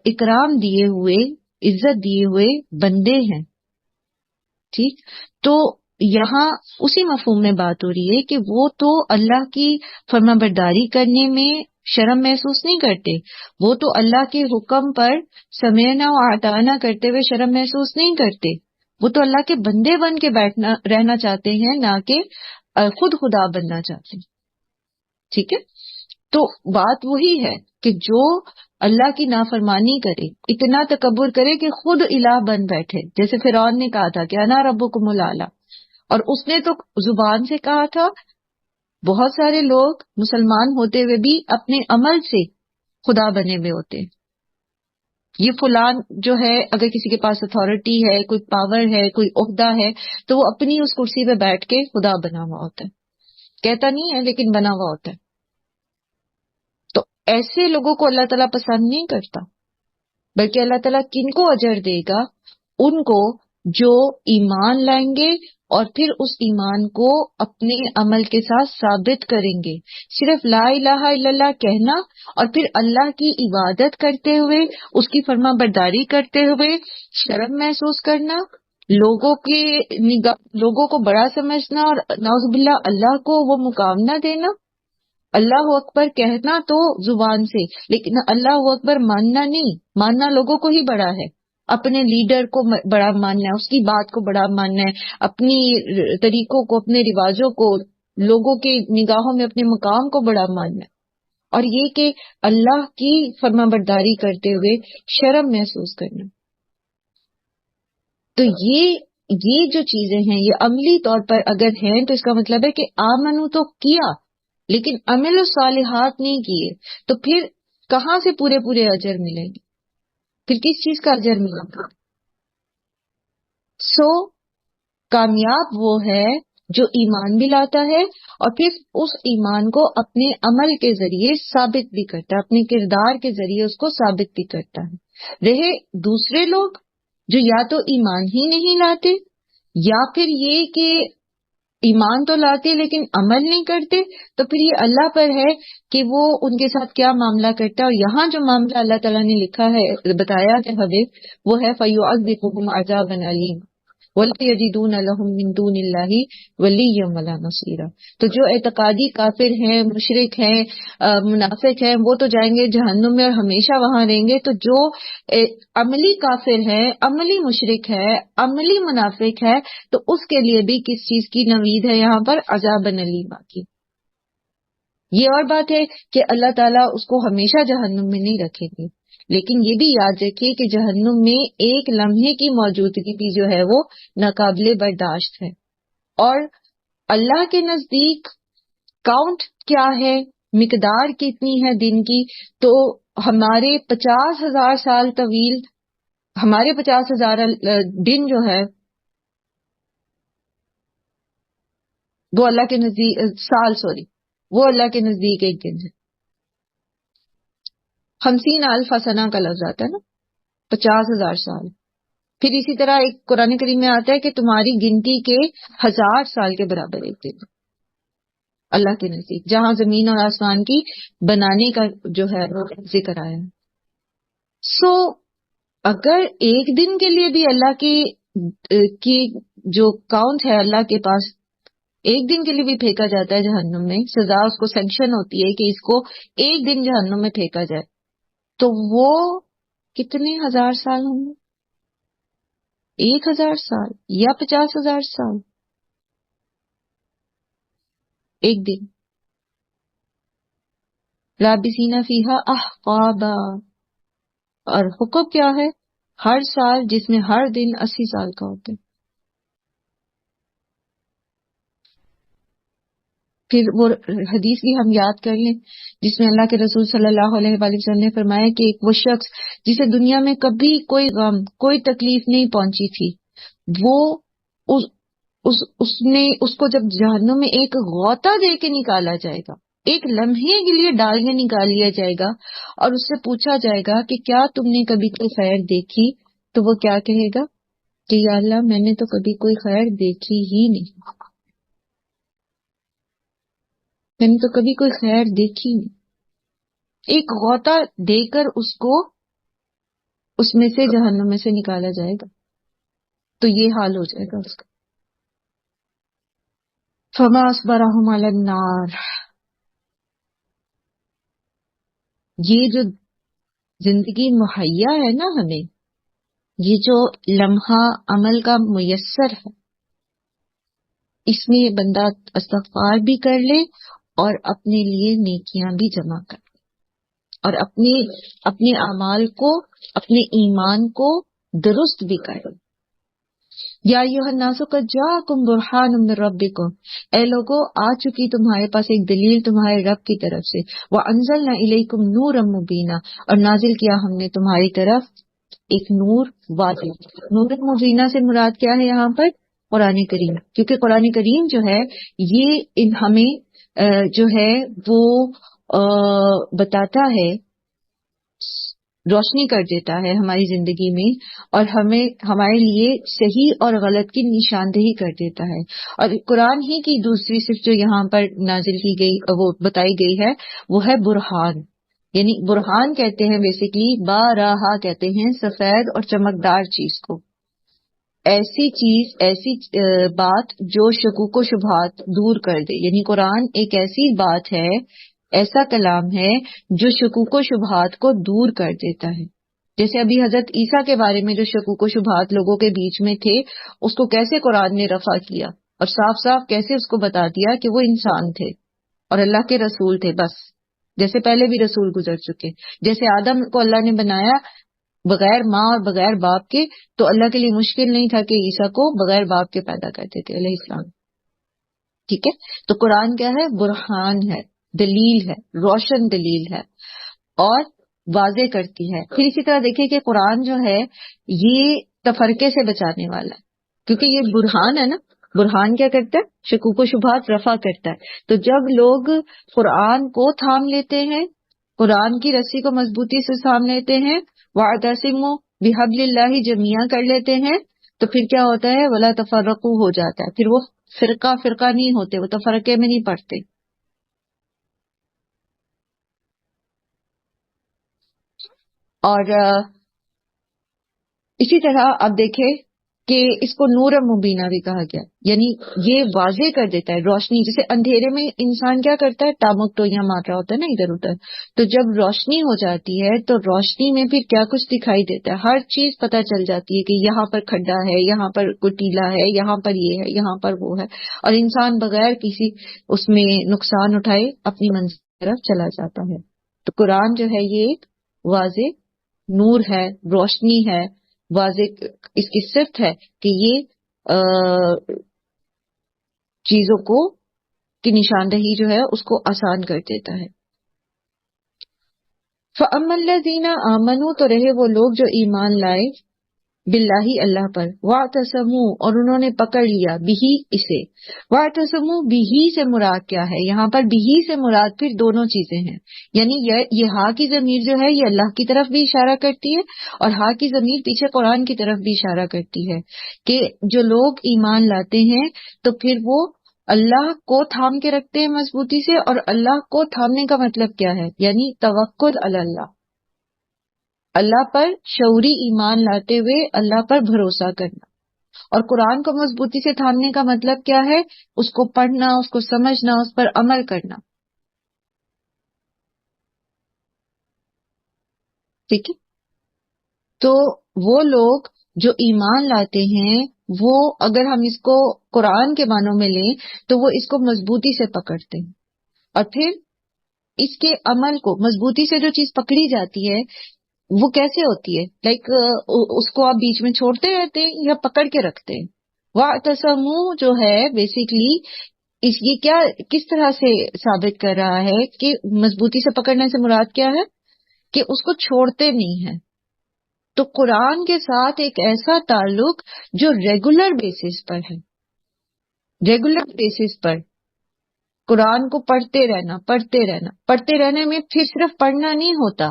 اکرام دیے ہوئے، عزت دیے ہوئے بندے ہیں. ٹھیک، تو یہاں اسی مفہوم میں بات ہو رہی ہے کہ وہ تو اللہ کی فرمانبرداری کرنے میں شرم محسوس نہیں کرتے، وہ تو اللہ کے حکم پر سمعنا و اطعنا کرتے ہوئے شرم محسوس نہیں کرتے، وہ تو اللہ کے بندے بن کے رہنا چاہتے ہیں، نہ کہ خود خدا بننا چاہتے ہیں. ٹھیک ہے، تو بات وہی ہے کہ جو اللہ کی نافرمانی کرے، اتنا تکبر کرے کہ خود الہ بن بیٹھے، جیسے فرعون نے کہا تھا کہ انا ربکم الاعلی، اور اس نے تو زبان سے کہا تھا. بہت سارے لوگ مسلمان ہوتے ہوئے بھی اپنے عمل سے خدا بنے ہوئے ہوتے ہیں. یہ فلان جو ہے اگر کسی کے پاس اتھارٹی ہے، کوئی پاور ہے، کوئی عہدہ ہے، تو وہ اپنی اس کرسی پہ بیٹھ کے خدا بنا ہوا ہوتا ہے، کہتا نہیں ہے لیکن بنا ہوا ہوتا ہے. تو ایسے لوگوں کو اللہ تعالیٰ پسند نہیں کرتا، بلکہ اللہ تعالیٰ کن کو اجر دے گا؟ ان کو جو ایمان لائیں گے اور پھر اس ایمان کو اپنے عمل کے ساتھ ثابت کریں گے. صرف لا الہ الا اللہ کہنا اور پھر اللہ کی عبادت کرتے ہوئے، اس کی فرما برداری کرتے ہوئے شرم محسوس کرنا، لوگوں کو بڑا سمجھنا اور نعوذ باللہ اللہ کو وہ مقام نہ دینا. اللہ اکبر کہنا تو زبان سے، لیکن اللہ اکبر ماننا نہیں. ماننا لوگوں کو ہی بڑا ہے، اپنے لیڈر کو بڑا ماننا ہے، اس کی بات کو بڑا ماننا ہے، اپنی طریقوں کو، اپنے رواجوں کو، لوگوں کے نگاہوں میں اپنے مقام کو بڑا ماننا ہے. اور یہ کہ اللہ کی فرما برداری کرتے ہوئے شرم محسوس کرنا. تو یہ جو چیزیں ہیں یہ عملی طور پر اگر ہیں تو اس کا مطلب ہے کہ آمنو تو کیا لیکن عمل الصالحات نہیں کیے، تو پھر کہاں سے پورے اجر ملیں گے؟ پھر کس چیز کا اجر ملے گا؟ کامیاب وہ ہے جو ایمان بھی لاتا ہے اور پھر اس ایمان کو اپنے عمل کے ذریعے ثابت بھی کرتا ہے، اپنے کردار کے ذریعے اس کو ثابت بھی کرتا ہے۔ رہے دوسرے لوگ جو یا تو ایمان ہی نہیں لاتے یا پھر یہ کہ ایمان تو لاتے لیکن عمل نہیں کرتے، تو پھر یہ اللہ پر ہے کہ وہ ان کے ساتھ کیا معاملہ کرتا ہے۔ اور یہاں جو معاملہ اللہ تعالیٰ نے لکھا ہے، بتایا ہے حبیب، وہ ہے فَيُعَذِّبُهُمْ عَذَابًا أَلِيمًا وَلَا يَجِدُونَ لَهُم مِّن دُونِ اللَّهِ وَلِيًّا وَلَا نَصِيرًا۔ تو جو اعتقادی کافر ہیں، مشرک ہیں، منافق ہیں، وہ تو جائیں گے جہنم میں اور ہمیشہ وہاں رہیں گے۔ تو جو عملی کافر ہے، عملی مشرک ہے، عملی منافق ہے، تو اس کے لیے بھی کس چیز کی نوید ہے یہاں پر؟ عذاب الیما کی۔ یہ اور بات ہے کہ اللہ تعالیٰ اس کو ہمیشہ جہنم میں نہیں رکھیں گے، لیکن یہ بھی یاد رکھیے کہ جہنم میں ایک لمحے کی موجودگی بھی جو ہے وہ ناقابل برداشت ہے۔ اور اللہ کے نزدیک کاؤنٹ کیا ہے، مقدار کتنی ہے دن کی؟ تو ہمارے 50,000 سال طویل، ہمارے 50,000 دن جو ہے وہ اللہ کے نزدیک وہ اللہ کے نزدیک ایک دن ہے۔ 50,000 سنہ کا لفظ آتا ہے نا، 50,000 سال۔ پھر اسی طرح ایک قرآن کریم میں آتا ہے کہ تمہاری گنتی کے 1,000 سال کے برابر ایک دن اللہ کے نزدیک، جہاں زمین اور آسمان کی بنانے کا جو ہے وہ ذکر آیا ہے۔ اگر ایک دن کے لیے بھی اللہ کی جو کاؤنٹ ہے اللہ کے پاس، ایک دن کے لیے بھی پھینکا جاتا ہے جہنم میں، سزا اس کو سینکشن ہوتی ہے کہ اس کو ایک دن جہنم میں پھینکا جائے، تو وہ کتنے 1,000 سال ہوں گے؟ 1,000 سال یا 50,000 سال ایک دن۔ لابسین فیہا احقابا، اور حکم کیا ہے؟ ہر سال جس میں ہر دن 80 سال کا ہوتا ہے۔ پھر وہ حدیث بھی ہم یاد کر لیں جس میں اللہ کے رسول صلی اللہ علیہ وآلہ وسلم نے فرمایا کہ ایک وہ شخص جسے دنیا میں کبھی کوئی غم، کوئی تکلیف نہیں پہنچی تھی، وہ اس کو جب جہنم میں ایک غوطہ دے کے نکالا جائے گا، ایک لمحے کے لیے ڈال کے نکال لیا جائے گا اور اس سے پوچھا جائے گا کہ کیا تم نے کبھی کوئی خیر دیکھی، تو وہ کیا کہے گا کہ یا اللہ میں نے تو کبھی کوئی خیر دیکھی ہی نہیں، میں نے تو کبھی کوئی خیر دیکھی نہیں۔ ایک غوطہ دے کر اس کو اس میں سے جہنم میں سے نکالا جائے گا، تو یہ حال ہو جائے گا اس کا۔ فما اصبرهم علی النار، یہ جو زندگی مہیا ہے نا ہمیں، یہ جو لمحہ عمل کا میسر ہے، اس میں یہ بندہ استغفار بھی کر لے اور اپنے لیے نیکیاں بھی جمع کر لے اور اپنے اعمال کو، اپنے ایمان کو درست بھی کر لے۔ یا ایھا الناس قد جاءکم برہان من ربکم، اے لوگو آ چکی تمہارے پاس ایک دلیل تمہارے رب کی طرف سے، وانزلنا الیکم نورا مبینا، اور نازل کیا ہم نے تمہاری طرف ایک نور واضح۔ نور مبینہ سے مراد کیا ہے یہاں پر؟ قرآن کریم، کیونکہ قرآن کریم جو ہے یہ ہمیں جو ہے وہ بتاتا ہے، روشنی کر دیتا ہے ہماری زندگی میں، اور ہمارے لیے صحیح اور غلط کی نشاندہی کر دیتا ہے۔ اور قرآن ہی کی دوسری صرف جو یہاں پر نازل کی گئی، وہ بتائی گئی ہے، وہ ہے برہان، یعنی برہان کہتے ہیں بیسیکلی، باراہا کہتے ہیں سفید اور چمکدار چیز کو، ایسی چیز، ایسی بات جو شکوک و شبہات دور کر دے، یعنی قرآن ایک ایسی بات ہے، ایسا کلام ہے جو شکوک و شبہات کو دور کر دیتا ہے۔ جیسے ابھی حضرت عیسیٰ کے بارے میں جو شکوک و شبہات لوگوں کے بیچ میں تھے، اس کو کیسے قرآن نے رفع کیا اور صاف صاف کیسے اس کو بتا دیا کہ وہ انسان تھے اور اللہ کے رسول تھے، بس جیسے پہلے بھی رسول گزر چکے۔ جیسے آدم کو اللہ نے بنایا بغیر ماں اور بغیر باپ کے، تو اللہ کے لیے مشکل نہیں تھا کہ عیسیٰ کو بغیر باپ کے پیدا کرتے تھے علیہ السلام، ٹھیک ہے۔ تو قرآن کیا ہے؟ برہان ہے، دلیل ہے، روشن دلیل ہے اور واضح کرتی ہے۔ پھر اسی طرح دیکھیں کہ قرآن جو ہے یہ تفرقے سے بچانے والا ہے، کیونکہ یہ برہان ہے نا، برہان کیا کرتا ہے؟ شکوک و شبہات رفع کرتا ہے. تو جب لوگ قرآن کو تھام لیتے ہیں، قرآن کی رسی کو مضبوطی سے تھام لیتے ہیں، وَاعْتَصِمُوا بِحَبْلِ اللَّهِ جَمِيعًا کر لیتے ہیں، تو پھر کیا ہوتا ہے؟ وَلَا تَفَرَّقُوا ہو جاتا ہے. پھر وہ فرقہ فرقہ نہیں ہوتے، وہ تفرقے میں نہیں پڑتے. اور اسی طرح آپ دیکھیں کہ اس کو نور مبینہ بھی کہا گیا، یعنی یہ واضح کر دیتا ہے روشنی. جیسے اندھیرے میں انسان کیا کرتا ہے؟ ٹامک ٹوئیاں مار رہا ہوتا ہے نا ادھر ادھر. تو جب روشنی ہو جاتی ہے تو روشنی میں پھر کیا کچھ دکھائی دیتا ہے، ہر چیز پتہ چل جاتی ہے کہ یہاں پر کھڈا ہے، یہاں پر کوئی ٹیلا ہے، یہاں پر یہ ہے، یہاں پر وہ ہے، اور انسان بغیر کسی اس میں نقصان اٹھائے اپنی منزل کی طرف چلا جاتا ہے. تو قرآن جو ہے یہ ایک واضح نور ہے، روشنی ہے، واضح اس کی صفت ہے کہ یہ چیزوں کو کی نشاندہی جو ہے اس کو آسان کر دیتا ہے. فَأَمَّا الَّذِينَ آمَنُوا تو رہے وہ لوگ جو ایمان لائے باللہ اللہ پر، وَاعْتَصَمُوا اور انہوں نے پکڑ لیا بِہِ اسے. وَاعْتَصَمُوا بِہِ سے مراد کیا ہے؟ یہاں پر بِہِ سے مراد پھر دونوں چیزیں ہیں، یعنی یہ ہا کی ضمیر جو ہے یہ اللہ کی طرف بھی اشارہ کرتی ہے، اور ہا کی ضمیر پیچھے قرآن کی طرف بھی اشارہ کرتی ہے کہ جو لوگ ایمان لاتے ہیں تو پھر وہ اللہ کو تھام کے رکھتے ہیں مضبوطی سے. اور اللہ کو تھامنے کا مطلب کیا ہے؟ یعنی توکل علی اللہ، اللہ پر شعوری ایمان لاتے ہوئے اللہ پر بھروسہ کرنا. اور قرآن کو مضبوطی سے تھامنے کا مطلب کیا ہے؟ اس کو پڑھنا، اس کو سمجھنا، اس پر عمل کرنا. ٹھیک ہے؟ تو وہ لوگ جو ایمان لاتے ہیں وہ اگر ہم اس کو قرآن کے معنوں میں لیں تو وہ اس کو مضبوطی سے پکڑتے ہیں، اور پھر اس کے عمل کو مضبوطی سے جو چیز پکڑی جاتی ہے وہ کیسے ہوتی ہے؟ لائک اس کو آپ بیچ میں چھوڑتے رہتے ہیں یا پکڑ کے رکھتے ہیں؟ وَاعْتَصَمُوا جو ہے بیسیکلی یہ کیا کس طرح سے ثابت کر رہا ہے کہ مضبوطی سے پکڑنے سے مراد کیا ہے؟ کہ اس کو چھوڑتے نہیں ہیں. تو قرآن کے ساتھ ایک ایسا تعلق جو ریگولر بیسس پر ہے، ریگولر بیسس پر قرآن کو پڑھتے رہنا، پڑھتے رہنا. پڑھتے رہنے میں پھر صرف پڑھنا نہیں ہوتا،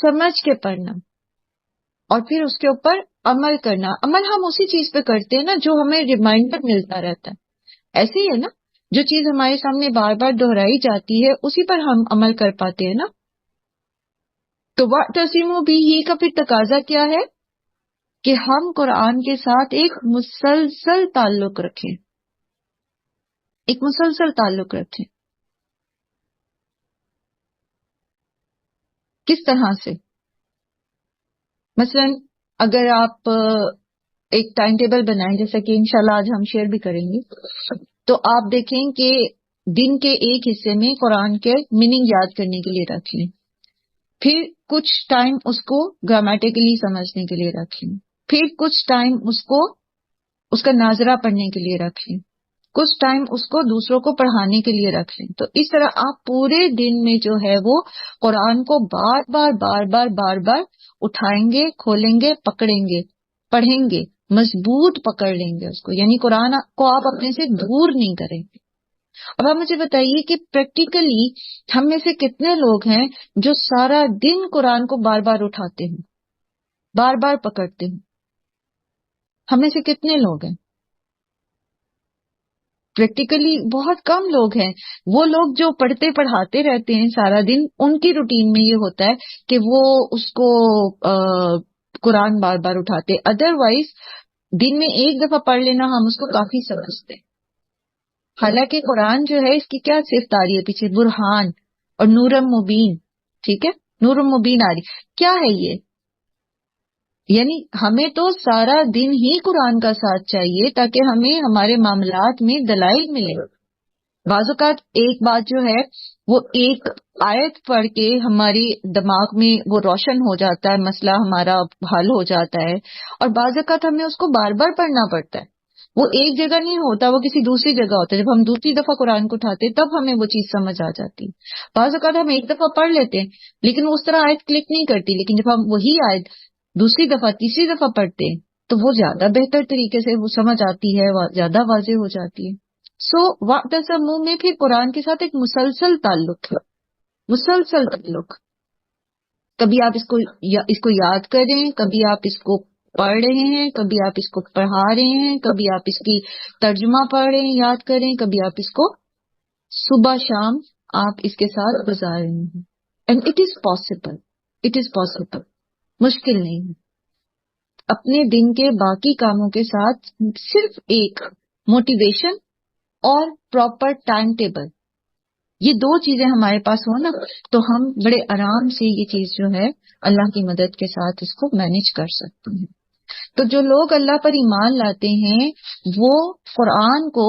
سمجھ کے پڑھنا، اور پھر اس کے اوپر عمل کرنا. عمل ہم اسی چیز پہ کرتے ہیں نا جو ہمیں ریمائنڈر ملتا رہتا ہے. ایسے ہی ہے نا، جو چیز ہمارے سامنے بار بار دہرائی جاتی ہے اسی پر ہم عمل کر پاتے ہیں نا. تو وَاعْتَصِمُوا بِهِ کا پھر تقاضا کیا ہے کہ ہم قرآن کے ساتھ ایک مسلسل تعلق رکھیں، ایک مسلسل تعلق رکھیں. کس طرح سے؟ مثلا اگر آپ ایک ٹائم ٹیبل بنائیں، جیسا کہ انشاءاللہ آج ہم شیئر بھی کریں گے، تو آپ دیکھیں کہ دن کے ایک حصے میں قرآن کے میننگ یاد کرنے کے لیے رکھ لیں، پھر کچھ ٹائم اس کو گرامیٹیکلی سمجھنے کے لیے رکھ لیں، پھر کچھ ٹائم اس کا ناظرہ پڑھنے کے لیے رکھ لیں، کچھ ٹائم اس کو دوسروں کو پڑھانے کے لیے رکھ لیں. تو اس طرح آپ پورے دن میں جو ہے وہ قرآن کو بار بار اٹھائیں گے، کھولیں گے، پکڑیں گے، پڑھیں گے، مضبوط پکڑ لیں گے اس کو، یعنی قرآن کو آپ اپنے سے دور نہیں کریں گے. اب آپ مجھے بتائیے کہ پریکٹیکلی ہم میں سے کتنے لوگ ہیں جو سارا دن قرآن کو بار بار اٹھاتے ہیں، بار بار پکڑتے ہیں؟ ہم میں سے کتنے لوگ ہیں؟ پریکٹیکلی بہت کم لوگ ہیں. وہ لوگ جو پڑھتے پڑھاتے رہتے ہیں سارا دن، ان کی روٹین میں یہ ہوتا ہے کہ وہ اس کو قرآن بار بار اٹھاتے. ادروائز دن میں ایک دفعہ پڑھ لینا ہم اس کو کافی سمجھتے ہیں. حالانکہ قرآن جو ہے اس کی کیا صفت آ رہی ہے پیچھے؟ برہان اور نورم مبین. ٹھیک ہے، نورم مبین آ رہی. کیا ہے یہ؟ یعنی ہمیں تو سارا دن ہی قرآن کا ساتھ چاہیے تاکہ ہمیں ہمارے معاملات میں دلائل ملے. بعض اوقات ایک بات جو ہے وہ ایک آیت پڑھ کے ہماری دماغ میں وہ روشن ہو جاتا ہے، مسئلہ ہمارا حل ہو جاتا ہے، اور بعض اوقات ہمیں اس کو بار بار پڑھنا پڑتا ہے. وہ ایک جگہ نہیں ہوتا، وہ کسی دوسری جگہ ہوتا ہے. جب ہم دوسری دفعہ قرآن کو اٹھاتے تب ہمیں وہ چیز سمجھ آ جاتی. بعض اوقات ہم ایک دفعہ پڑھ لیتے ہیں لیکن اس طرح آیت کلک نہیں کرتی، لیکن جب ہم وہی آیت دوسری دفعہ تیسری دفعہ پڑھتے ہیں تو وہ زیادہ بہتر طریقے سے وہ سمجھ آتی ہے، زیادہ واضح ہو جاتی ہے. سو وَاعْتَصَمُوا میں پھر قرآن کے ساتھ ایک مسلسل تعلق ہے، مسلسل تعلق. کبھی آپ اس کو یاد کریں، کبھی آپ اس کو پڑھ رہے ہیں، کبھی آپ اس کو پڑھا رہے ہیں، کبھی آپ اس کی ترجمہ پڑھ رہے ہیں یاد کریں، کبھی آپ اس کو صبح شام آپ اس کے ساتھ گزار رہے ہیں. And it is possible, it is possible, مشکل نہیں ہے. اپنے دن کے باقی کاموں کے ساتھ صرف ایک موٹیویشن اور پراپر ٹائم ٹیبل، یہ دو چیزیں ہمارے پاس ہو نا تو ہم بڑے آرام سے یہ چیز جو ہے اللہ کی مدد کے ساتھ اس کو مینج کر سکتے ہیں. تو جو لوگ اللہ پر ایمان لاتے ہیں وہ قرآن کو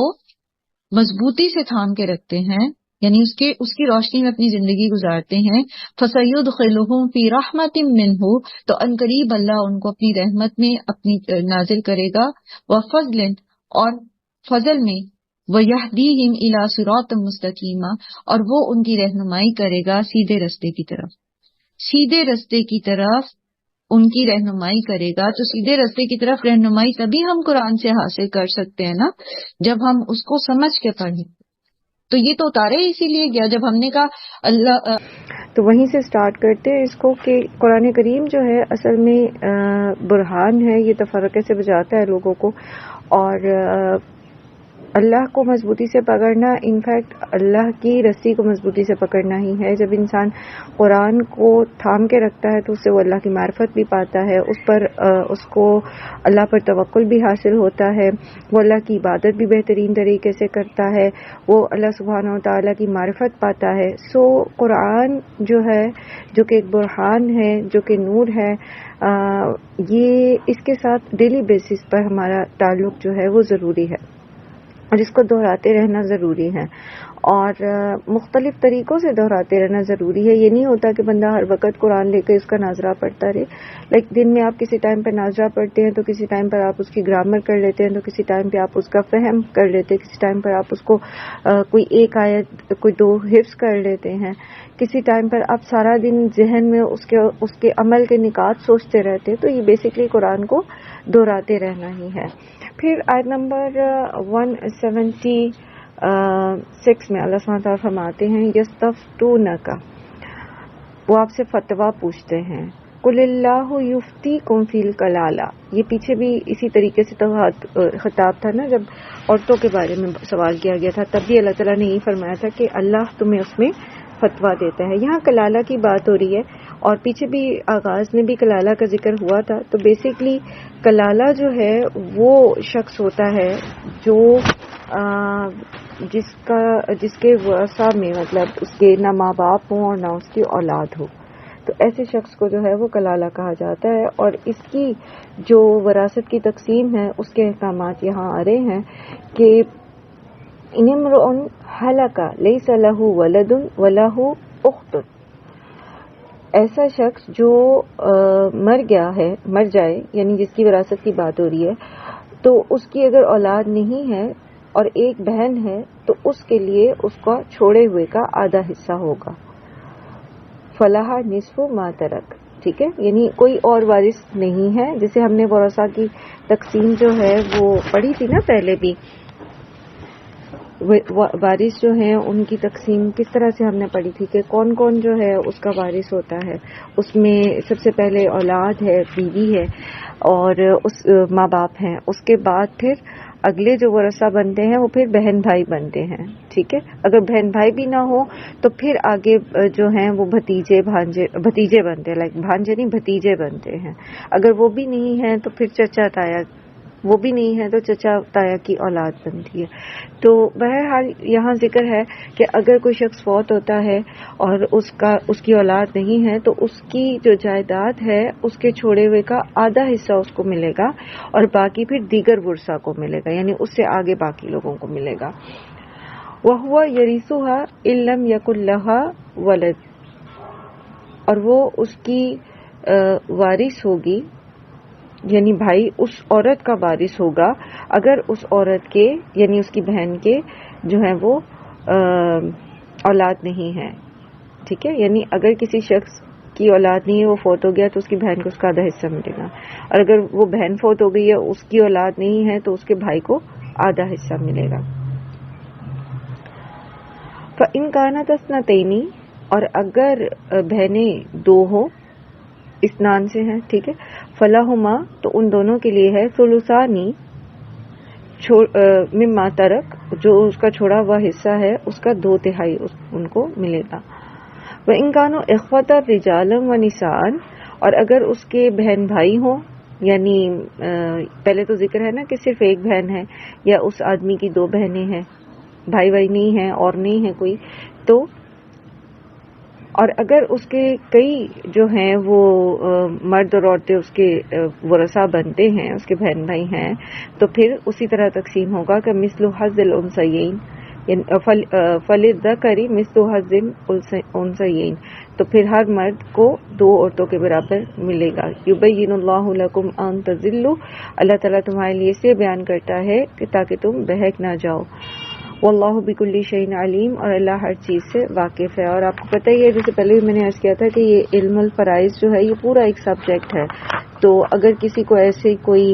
مضبوطی سے تھام کے رکھتے ہیں، یعنی اس کی روشنی میں اپنی زندگی گزارتے ہیں. فَسَيُدْخِلُهُمْ فِي رَحْمَةٍ مِّنْهُ، تو عنقریب اللہ ان کو اپنی رحمت میں اپنی نازل کرے گا، وَفَضْلٍ، اور فضل میں، وَيَهْدِيهِمْ إِلَىٰ صِرَاطٍ مُسْتَقِيمٍ، اور وہ ان کی رہنمائی کرے گا سیدھے رستے کی طرف. سیدھے رستے کی طرف ان کی رہنمائی کرے گا. تو سیدھے رستے کی طرف رہنمائی تبھی ہم قرآن سے حاصل کر سکتے ہیں نا جب ہم اس کو سمجھ کے پڑھیں. تو یہ تو اتارے اسی لیے گیا جب ہم نے کہا اللہ تو وہیں سے سٹارٹ کرتے ہیں اس کو کہ قرآن کریم جو ہے اصل میں برہان ہے، یہ تفرقے سے بچاتا ہے لوگوں کو، اور اللہ کو مضبوطی سے پکڑنا، انفیکٹ اللہ کی رسی کو مضبوطی سے پکڑنا ہی ہے. جب انسان قرآن کو تھام کے رکھتا ہے تو اس سے وہ اللہ کی معرفت بھی پاتا ہے، اس کو اللہ پر توکل بھی حاصل ہوتا ہے، وہ اللہ کی عبادت بھی بہترین طریقے سے کرتا ہے، وہ اللہ سبحانہ و تعالیٰ کی معرفت پاتا ہے. سو قرآن جو ہے، جو کہ ایک برہان ہے، جو کہ نور ہے، یہ اس کے ساتھ ڈیلی بیسس پر ہمارا تعلق جو ہے وہ ضروری ہے اور اس کو دہراتے رہنا ضروری ہے، اور مختلف طریقوں سے دہراتے رہنا ضروری ہے. یہ نہیں ہوتا کہ بندہ ہر وقت قرآن لے کے اس کا ناظرہ پڑھتا رہے. لائک دن میں آپ کسی ٹائم پہ ناظرہ پڑھتے ہیں تو کسی ٹائم پر آپ اس کی گرامر کر لیتے ہیں، تو کسی ٹائم پہ آپ اس کا فہم کر لیتے ہیں، کسی ٹائم پر آپ اس کو کوئی ایک آیت کوئی دو حفظ کر لیتے ہیں، کسی ٹائم پر آپ سارا دن ذہن میں اس کے عمل کے نکات سوچتے رہتے ہیں. تو یہ بیسکلی قرآن کو دہراتے رہنا ہی ہے. پھر آیت نمبر 176 میں اللہ سبحانہ تعالیٰ فرماتے ہیں یستفتونک، وہ آپ سے فتویٰ پوچھتے ہیں. قل اللہ یفتیکم فی الکلالہ، یہ پیچھے بھی اسی طریقے سے خطاب تھا نا، جب عورتوں کے بارے میں سوال کیا گیا تھا تب بھی اللہ تعالیٰ نے یہی فرمایا تھا کہ اللہ تمہیں اس میں فتویٰ دیتا ہے. یہاں کلالہ کی بات ہو رہی ہے اور پیچھے بھی آغاز میں بھی کلالہ کا ذکر ہوا تھا. تو بیسکلی کلالہ جو ہے وہ شخص ہوتا ہے جو جس کے ورثہ میں مطلب اس کے نہ ماں باپ ہوں اور نہ اس کی اولاد ہو، تو ایسے شخص کو جو ہے وہ کلالہ کہا جاتا ہے. اور اس کی جو وراثت کی تقسیم ہے اس کے احکامات یہاں آ رہے ہیں کہ ان امرؤ ہلک لیس لہ ولد ولہ اخت، ایسا شخص جو مر جائے یعنی جس کی وراثت کی بات ہو رہی ہے، تو اس کی اگر اولاد نہیں ہے اور ایک بہن ہے تو اس کے لیے اس کا چھوڑے ہوئے کا آدھا حصہ ہوگا. فلاح نصف ما ترک، ٹھیک ہے، یعنی کوئی اور وارث نہیں ہے. جیسے ہم نے ورثہ کی تقسیم جو ہے وہ پڑھی تھی نا پہلے بھی، وارث جو ہیں ان کی تقسیم کس طرح سے ہم نے پڑھی تھی کہ کون کون جو ہے اس کا وارث ہوتا ہے. اس میں سب سے پہلے اولاد ہے، بیوی ہے اور اس ماں باپ ہیں. اس کے بعد پھر اگلے جو ورثہ بنتے ہیں وہ پھر بہن بھائی بنتے ہیں، ٹھیک ہے. اگر بہن بھائی بھی نہ ہو تو پھر آگے جو ہیں وہ بھتیجے بنتے ہیں، لائک بھانجے نہیں بھتیجے بنتے ہیں. اگر وہ بھی نہیں ہیں تو پھر چچا تایا، وہ بھی نہیں ہے تو چچا تایا کی اولاد بنتی ہے. تو بہرحال یہاں ذکر ہے کہ اگر کوئی شخص فوت ہوتا ہے اور اس کی اولاد نہیں ہے تو اس کی جو جائیداد ہے اس کے چھوڑے ہوئے کا آدھا حصہ اس کو ملے گا اور باقی پھر دیگر ورثہ کو ملے گا، یعنی اس سے آگے باقی لوگوں کو ملے گا. وَهُوَ يَرِثُهَا إِن لَّمْ يَكُن لَّهَا وَلَدٌ، اور وہ اس کی وارث ہوگی، یعنی بھائی اس عورت کا وارث ہوگا اگر اس عورت کے یعنی اس کی بہن کے جو ہے وہ اولاد نہیں ہے، ٹھیک ہے. یعنی اگر کسی شخص کی اولاد نہیں ہے، وہ فوت ہو گیا، تو اس کی بہن کو اس کا آدھا حصہ ملے گا، اور اگر وہ بہن فوت ہو گئی ہے، اس کی اولاد نہیں ہے، تو اس کے بھائی کو آدھا حصہ ملے گا۔ فَإِنْ كَانَتْ اثْنَتَيْنِ، اور اگر بہنیں دو ہوں، اسنان سے ہیں، ٹھیک ہے، فَلَهُمَا، تو ان دونوں کے لیے ہے ثلثانی مما ترک، جو اس کا چھوڑا ہوا حصہ ہے اس کا 2/3 ان کو ملے گا۔ وَإِنْ كَانُوا إِخْوَةً رِجَالًا وَنِسَاءً، اور اگر اس کے بہن بھائی ہوں، یعنی پہلے تو ذکر ہے نا کہ صرف ایک بہن ہے، یا اس آدمی کی 2 بہنیں ہیں، بھائی نہیں ہیں اور نہیں ہے کوئی، تو اور اگر اس کے کئی جو ہیں وہ مرد اور عورتیں اس کے ورثہ بنتے ہیں، اس کے بہن بھائی ہیں، تو پھر اسی طرح تقسیم ہوگا کہ مثل حظ الانثیین، فللذکر مثل حظ الانثیین، تو پھر ہر مرد کو 2 عورتوں کے برابر ملے گا۔ یبین اللہ لکم ان تضلوا، اللہ تعالیٰ تمہارے لیے سے بیان کرتا ہے کہ تاکہ تم بہک نہ جاؤ۔ واللہ بکل شیء علیم، اور اللہ ہر چیز سے واقف ہے۔ اور آپ کو پتہ ہی ہے، جیسے پہلے بھی میں نے عرض کیا تھا کہ یہ علم الفرائض جو ہے یہ پورا ایک سبجیکٹ ہے، تو اگر کسی کو ایسے کوئی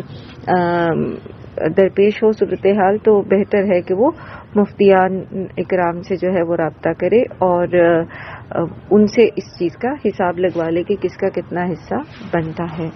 درپیش ہو صورتحال تو بہتر ہے کہ وہ مفتیان اکرام سے جو ہے وہ رابطہ کرے اور ان سے اس چیز کا حساب لگوا لے کہ کس کا کتنا حصہ بنتا ہے۔